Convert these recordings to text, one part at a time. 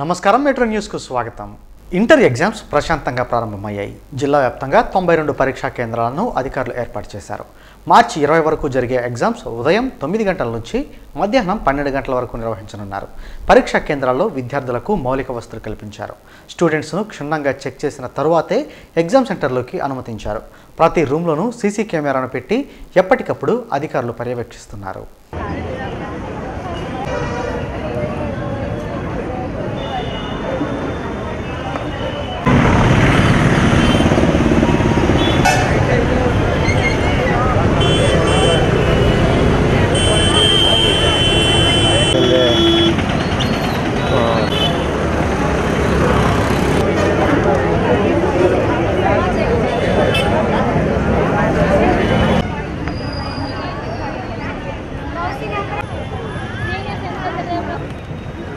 నమస్కారం మెట్రో న్యూస్కు స్వాగతం. ఇంటర్ ఎగ్జామ్స్ ప్రశాంతంగా ప్రారంభమయ్యాయి. జిల్లా వ్యాప్తంగా 92 పరీక్షా కేంద్రాలను అధికారులు ఏర్పాటు చేశారు. మార్చి 20 వరకు జరిగే ఎగ్జామ్స్ ఉదయం 9 గంటల నుంచి మధ్యాహ్నం 12 గంటల వరకు నిర్వహించనున్నారు. పరీక్షా కేంద్రాల్లో విద్యార్థులకు మౌలిక వసతులు కల్పించారు. స్టూడెంట్స్ను క్షుణ్ణంగా చెక్ చేసిన తరువాతే ఎగ్జామ్ సెంటర్లోకి అనుమతించారు. ప్రతి రూమ్లోనూ సీసీ కెమెరాను పెట్టి ఎప్పటికప్పుడు అధికారులు పర్యవేక్షిస్తున్నారు.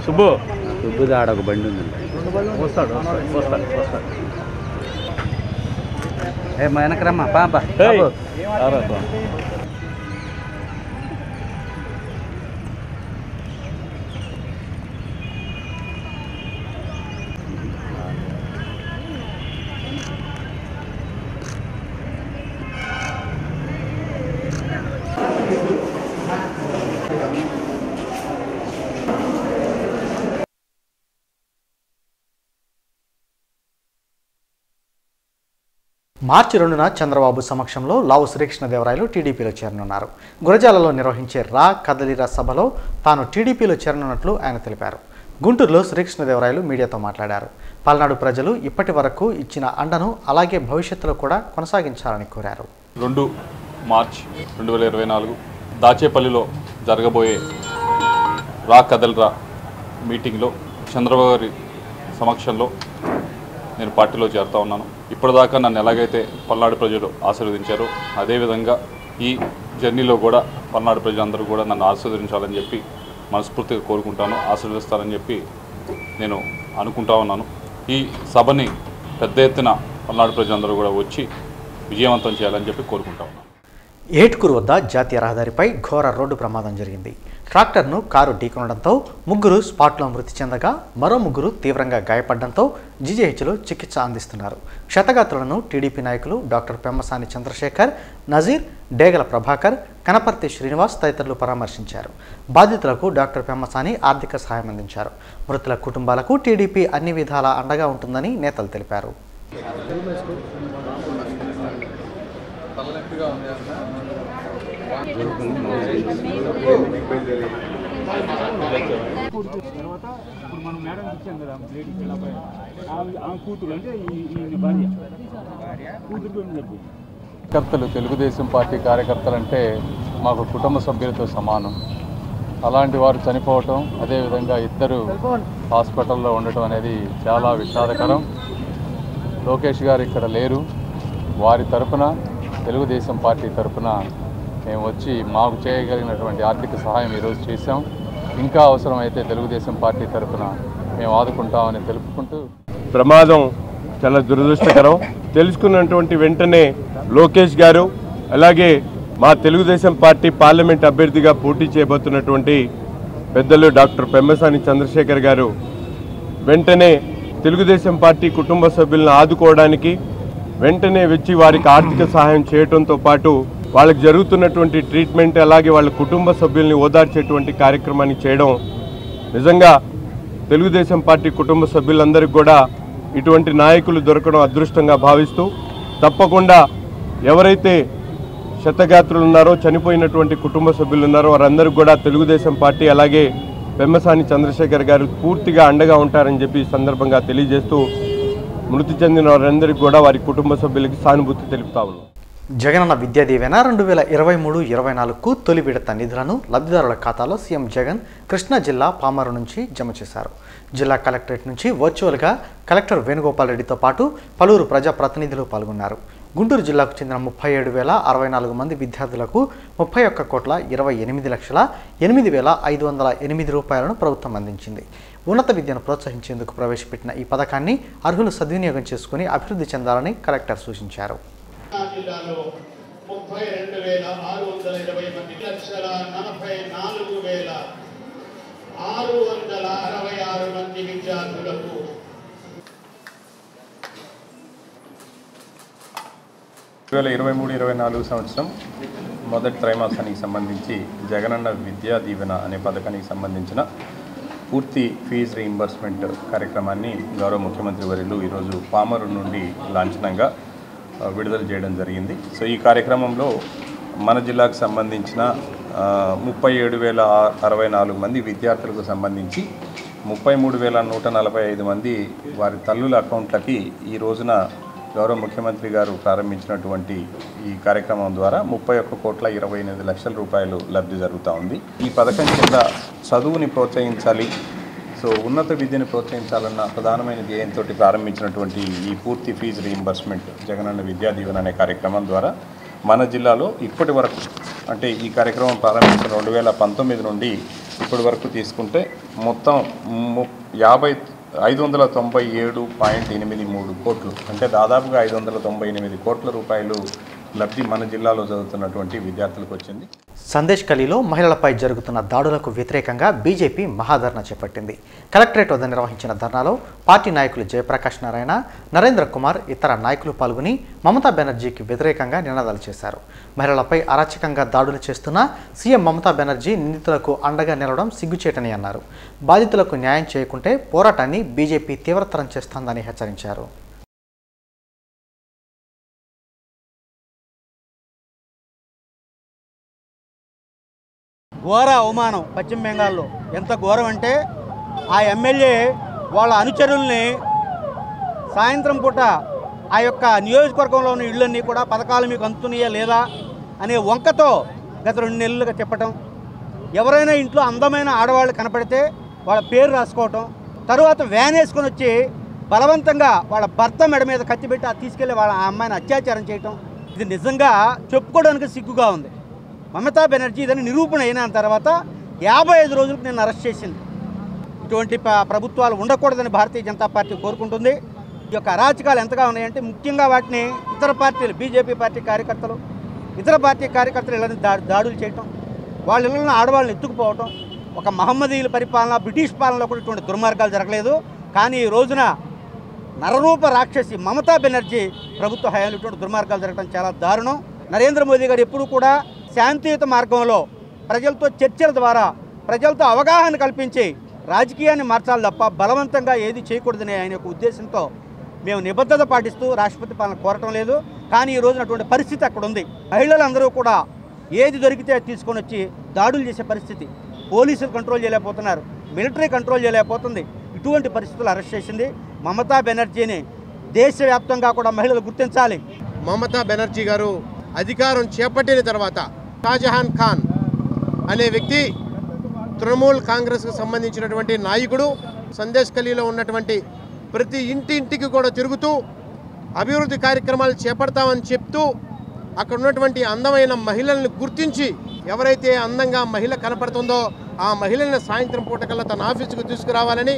సుబ్బు ఆడ ఒక బండి ఉందండి. ఏ మా వెనకరమ్మా పాప మార్చి 2న చంద్రబాబు సమక్షంలో లావు శ్రీకృష్ణదేవరాయలు టీడీపీలో చేరనున్నారు. గురజాలలో నిర్వహించే రా కదలిరా సభలో తాను టీడీపీలో చేరనున్నట్లు ఆయన తెలిపారు. గుంటూరులో శ్రీకృష్ణదేవరాయలు మీడియాతో మాట్లాడారు. పల్నాడు ప్రజలు ఇప్పటి వరకు ఇచ్చిన అండను అలాగే భవిష్యత్తులో కూడా కొనసాగించాలని కోరారు. 2 మార్చి 2024 దాచేపల్లిలో జరగబోయే రా కదలిరా మీటింగ్లో చంద్రబాబు గారి సమక్షంలో నేను పార్టీలో చేరుతా ఉన్నాను. ఇప్పటిదాకా నన్ను ఎలాగైతే పల్నాడు ప్రజలు ఆశీర్వదించారో అదేవిధంగా ఈ జర్నీలో కూడా పల్నాడు ప్రజలందరూ కూడా నన్ను ఆశీర్వదించాలని చెప్పి మనస్ఫూర్తిగా కోరుకుంటాను, ఆశీర్వదిస్తారని చెప్పి నేను అనుకుంటా ఉన్నాను. ఈ సభని పెద్ద ఎత్తున పల్నాడు ప్రజలందరూ కూడా వచ్చి విజయవంతం చేయాలని చెప్పి కోరుకుంటా ఉన్నాను. ఏటుకూరు వద్ద జాతీయ రహదారిపై ఘోర రోడ్డు ప్రమాదం జరిగింది. ట్రాక్టర్ను కారు ఢీకొనడంతో 3 స్పాట్లో మృతి చెందగా మరో 3 తీవ్రంగా గాయపడడంతో జీజీహెచ్లో చికిత్స అందిస్తున్నారు. క్షతగాత్రులను టీడీపీ నాయకులు డాక్టర్ పెమ్మసాని చంద్రశేఖర్, నజీర్, డేగల ప్రభాకర్, కనపర్తి శ్రీనివాస్ తదితరులు పరామర్శించారు. బాధితులకు డాక్టర్ పెమ్మసాని ఆర్థిక సహాయం అందించారు. మృతుల కుటుంబాలకు టీడీపీ అన్ని విధాలా అండగా ఉంటుందని నేతలు తెలిపారు. కార్యకర్తలు తెలుగుదేశం పార్టీ కార్యకర్తలు అంటే మాకు కుటుంబ సభ్యులతో సమానం. అలాంటి వారు చనిపోవటం, అదేవిధంగా 2 హాస్పిటల్లో ఉండటం అనేది చాలా విషాదకరం. లోకేష్ గారు ఇక్కడ లేరు. వారి తరపున తెలుగుదేశం పార్టీ తరపున మేము వచ్చి మాకు చేయగలిగినటువంటి ఆర్థిక సహాయం ఈరోజు చేశాం. ఇంకా అవసరమైతే తెలుగుదేశం పార్టీ తరపున మేము ఆదుకుంటామని తెలుపుకుంటూ, ప్రమాదం చాలా దురదృష్టకరం. తెలుసుకున్నటువంటి వెంటనే లోకేష్ గారు అలాగే మా తెలుగుదేశం పార్టీ పార్లమెంట్ అభ్యర్థిగా పోటీ చేయబోతున్నటువంటి పెద్దలు డాక్టర్ పెమ్మసాని చంద్రశేఖర్ గారు వెంటనే తెలుగుదేశం పార్టీ కుటుంబ సభ్యులను ఆదుకోవడానికి వెంటనే వచ్చి వారికి ఆర్థిక సహాయం చేయడంతో పాటు వాళ్ళకి జరుగుతున్నటువంటి ట్రీట్మెంట్ అలాగే వాళ్ళ కుటుంబ సభ్యుల్ని ఓదార్చేటువంటి కార్యక్రమాన్ని చేయడం నిజంగా తెలుగుదేశం పార్టీ కుటుంబ సభ్యులందరికీ కూడా ఇటువంటి నాయకులు దొరకడం అదృష్టంగా భావిస్తూ, తప్పకుండా ఎవరైతే క్షతగాత్రులు ఉన్నారో, చనిపోయినటువంటి కుటుంబ సభ్యులు ఉన్నారో వారందరికీ కూడా తెలుగుదేశం పార్టీ అలాగే పెమ్మసాని చంద్రశేఖర్ గారు పూర్తిగా అండగా ఉంటారని చెప్పి ఈ సందర్భంగా తెలియజేస్తూ మృతి చెందిన వారందరికీ కూడా వారి కుటుంబ సభ్యులకి సానుభూతి తెలుపుతా ఉన్నాం. జగనన్న విద్యా దీవెన 2023-24కు తొలి విడత నిధులను లబ్ధిదారుల ఖాతాలో సీఎం జగన్ కృష్ణా జిల్లా పామరు నుంచి జమ చేశారు. జిల్లా కలెక్టరేట్ నుంచి వర్చువల్గా కలెక్టర్ వేణుగోపాల్ రెడ్డితో పాటు పలువురు ప్రజాప్రతినిధులు పాల్గొన్నారు. గుంటూరు జిల్లాకు చెందిన 37,064 మంది విద్యార్థులకు 31,28,08,508 రూపాయలను ప్రభుత్వం అందించింది. ఉన్నత విద్యను ప్రోత్సహించేందుకు ప్రవేశపెట్టిన ఈ పథకాన్ని అర్హులు సద్వినియోగం చేసుకుని అభివృద్ధి చెందాలని కలెక్టర్ సూచించారు. 32,620 మంది 1,44,000 666 మంది విద్యార్థులకు 2023-24 సంవత్సరం మొదటి త్రైమాసానికి సంబంధించి జగనన్న విద్యా దీవెన అనే పథకానికి సంబంధించిన పూర్తి ఫీజు రీయింబర్స్మెంట్ కార్యక్రమాన్ని గౌరవ ముఖ్యమంత్రి వర్యులు ఈరోజు పామరు నుండి లాంఛనంగా విడుదల చేయడం జరిగింది. సో ఈ కార్యక్రమంలో మన జిల్లాకు సంబంధించిన 37,064 మంది విద్యార్థులకు సంబంధించి 33,145 మంది వారి తల్లుల అకౌంట్లకి ఈ రోజున గౌరవ ముఖ్యమంత్రి గారు ప్రారంభించినటువంటి ఈ కార్యక్రమం ద్వారా 31,28,00,000 రూపాయలు లబ్ధి జరుగుతూ ఉంది. ఈ పథకం కింద చదువుని ప్రోత్సహించాలి, సో ఉన్నత విద్యను ప్రోత్సహించాలన్న ప్రధానమైన ధ్యేయంతో ప్రారంభించినటువంటి ఈ పూర్తి ఫీజు రీయింబర్స్మెంట్ జగనన్న విద్యా దీవెన అనే కార్యక్రమం ద్వారా మన జిల్లాలో ఇప్పటి వరకు అంటే ఈ కార్యక్రమం ప్రారంభించిన 2019 నుండి ఇప్పటి వరకు తీసుకుంటే మొత్తం 597.83 కోట్లు అంటే దాదాపుగా 598 కోట్ల రూపాయలు లబ్ధి మన జిల్లాలో చదువుతున్నటువంటి విద్యార్థులకు వచ్చింది. సందేశ్ ఖలీలో మహిళలపై జరుగుతున్న దాడులకు వ్యతిరేకంగా బీజేపీ మహాధర్నా చేపట్టింది. కలెక్టరేట్ వద్ద నిర్వహించిన ధర్నాలో పార్టీ నాయకులు జయప్రకాష్ నారాయణ, నరేంద్ర కుమార్ ఇతర నాయకులు పాల్గొని మమతా బెనర్జీకి వ్యతిరేకంగా నినాదాలు చేశారు. మహిళలపై అరాచకంగా దాడులు చేస్తున్న సీఎం మమతా బెనర్జీ నిందితులకు అండగా నిలవడం సిగ్గుచేటని అన్నారు. బాధితులకు న్యాయం చేయకుంటే పోరాటాన్ని బీజేపీ తీవ్రతరం చేస్తోందని హెచ్చరించారు. ఘోర అవమానం పశ్చిమ బెంగాల్లో. ఎంత ఘోరం అంటే ఆ ఎమ్మెల్యే వాళ్ళ అనుచరుల్ని సాయంత్రం పూట ఆ యొక్క నియోజకవర్గంలో ఉన్న ఇళ్ళన్నీ కూడా పథకాలు మీకు అందుతున్నాయా లేదా అనే వంకతో గత 2 నెలలుగా చెప్పటం, ఎవరైనా ఇంట్లో అందమైన ఆడవాళ్ళు కనపడితే వాళ్ళ పేరు రాసుకోవటం, తరువాత వ్యాన్ వేసుకొని వచ్చి బలవంతంగా వాళ్ళ భర్త మెడ మీద కత్తి పెట్టి తీసుకెళ్ళి వాళ్ళ ఆ అమ్మాయిని అత్యాచారం చేయటం, ఇది నిజంగా చెప్పుకోవడానికి సిగ్గుగా ఉంది. మమతా బెనర్జీ ఇదని నిరూపణ అయిన తర్వాత 55 రోజులకు నేను అరెస్ట్ చేసింది. ఇటువంటి ప్రభుత్వాలు ఉండకూడదని భారతీయ జనతా పార్టీ కోరుకుంటుంది. ఈ యొక్క అరాచకాలు ఎంతగా ఉన్నాయంటే ముఖ్యంగా వాటిని ఇతర పార్టీలు, బీజేపీ పార్టీ కార్యకర్తలు, ఇతర పార్టీ కార్యకర్తలు ఇళ్ళని దాడులు చేయటం, వాళ్ళ ఇళ్ళని ఆడవాళ్ళని ఎత్తుకుపోవటం, ఒక మహమ్మదీయుల పరిపాలన, బ్రిటిష్ పాలనలో కూడా ఇటువంటి దుర్మార్గాలు జరగలేదు. కానీ ఈ రోజున నరరూప రాక్షసి మమతా బెనర్జీ ప్రభుత్వ హయాంలో ఇటువంటి దుర్మార్గాలు జరగడం చాలా దారుణం. నరేంద్ర మోదీ గారు ఎప్పుడు కూడా శాంతియుత మార్గంలో ప్రజలతో చర్చల ద్వారా ప్రజలతో అవగాహన కల్పించి రాజకీయాన్ని మార్చాలి తప్ప బలవంతంగా ఏది చేయకూడదనే ఆయన యొక్క ఉద్దేశంతో మేము నిబద్ధత పాటిస్తూ రాష్ట్రపతి పాలన కోరటం లేదు. కానీ ఈ రోజున అటువంటి పరిస్థితి అక్కడ ఉంది. మహిళలందరూ కూడా ఏది దొరికితే తీసుకొని వచ్చి దాడులు చేసే పరిస్థితి. పోలీసులు కంట్రోల్ చేయలేకపోతున్నారు, మిలిటరీ కంట్రోల్ చేయలేకపోతుంది. ఇటువంటి పరిస్థితులు అరెస్ట్ చేసింది. మమతా బెనర్జీని దేశవ్యాప్తంగా కూడా మహిళలు గుర్తించాలి. మమతా బెనర్జీ గారు అధికారం చేపట్టిన తర్వాత షాజహాన్ ఖాన్ అనే వ్యక్తి తృణమూల్ కాంగ్రెస్కు సంబంధించినటువంటి నాయకుడు సందేశ్ ఖలీలో ఉన్నటువంటి ప్రతి ఇంటింటికి కూడా తిరుగుతూ అభివృద్ధి కార్యక్రమాలు చేపడతామని చెప్తూ అక్కడ ఉన్నటువంటి అందమైన మహిళల్ని గుర్తించి ఎవరైతే అందంగా మహిళ కనపడుతుందో ఆ మహిళల్ని సాయంత్రం పూటకల్లా తన ఆఫీసుకు తీసుకురావాలని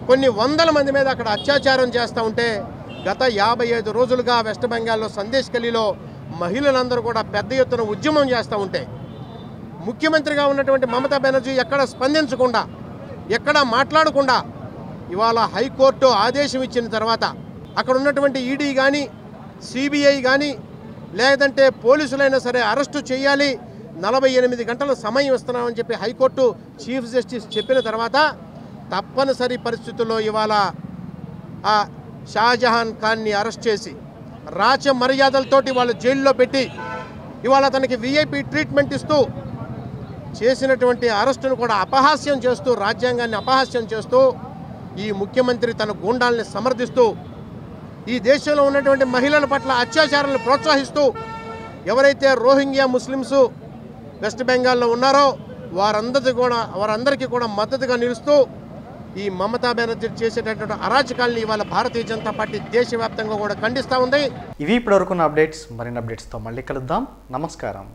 కొన్ని వందల మంది మీద అక్కడ అత్యాచారం చేస్తూ ఉంటే గత 55 రోజులుగా వెస్ట్ బెంగాల్లో సందేశ్ ఖలీలో మహిళలందరూ కూడా పెద్ద ఎత్తున ఉద్యమం చేస్తూ ఉంటే ముఖ్యమంత్రిగా ఉన్నటువంటి మమతా బెనర్జీ ఎక్కడ స్పందించకుండా, ఎక్కడ మాట్లాడకుండా ఇవాళ హైకోర్టు ఆదేశం ఇచ్చిన తర్వాత అక్కడ ఉన్నటువంటి ఈడీ కానీ, సిబిఐ కానీ, లేదంటే పోలీసులైనా సరే అరెస్టు చేయాలి, 48 గంటల సమయం ఇస్తున్నామని చెప్పి హైకోర్టు చీఫ్ జస్టిస్ చెప్పిన తర్వాత తప్పనిసరి పరిస్థితుల్లో ఇవాళ ఆ షాజహాన్ ఖాన్ని అరెస్ట్ చేసి రాచ మర్యాదలతోటి వాళ్ళు జైల్లో పెట్టి ఇవాళ అతనికి విఐపి ట్రీట్మెంట్ ఇస్తూ చేసినటువంటి అరెస్టును కూడా అపహాస్యం చేస్తూ, రాజ్యాంగాన్ని అపహాస్యం చేస్తూ ఈ ముఖ్యమంత్రి తన గూండాల్ని సమర్థిస్తూ ఈ దేశంలో ఉన్నటువంటి మహిళల పట్ల అత్యాచారాలను ప్రోత్సహిస్తూ ఎవరైతే రోహింగ్యా ముస్లిమ్స్ వెస్ట్ బెంగాల్లో ఉన్నారో వారందరికీ కూడా మద్దతుగా నిలుస్తూ ఈ మమతా బెనర్జీ చేసేటటువంటి అరాచకాలను ఇవాళ భారతీయ జనతా పార్టీ దేశవ్యాప్తంగా కూడా ఖండిస్తూ ఉంది. ఇవి ఇప్పటివరకున్న అప్డేట్స్. మరిన్ని అప్డేట్స్తో మళ్ళీ కలుద్దాం. నమస్కారం.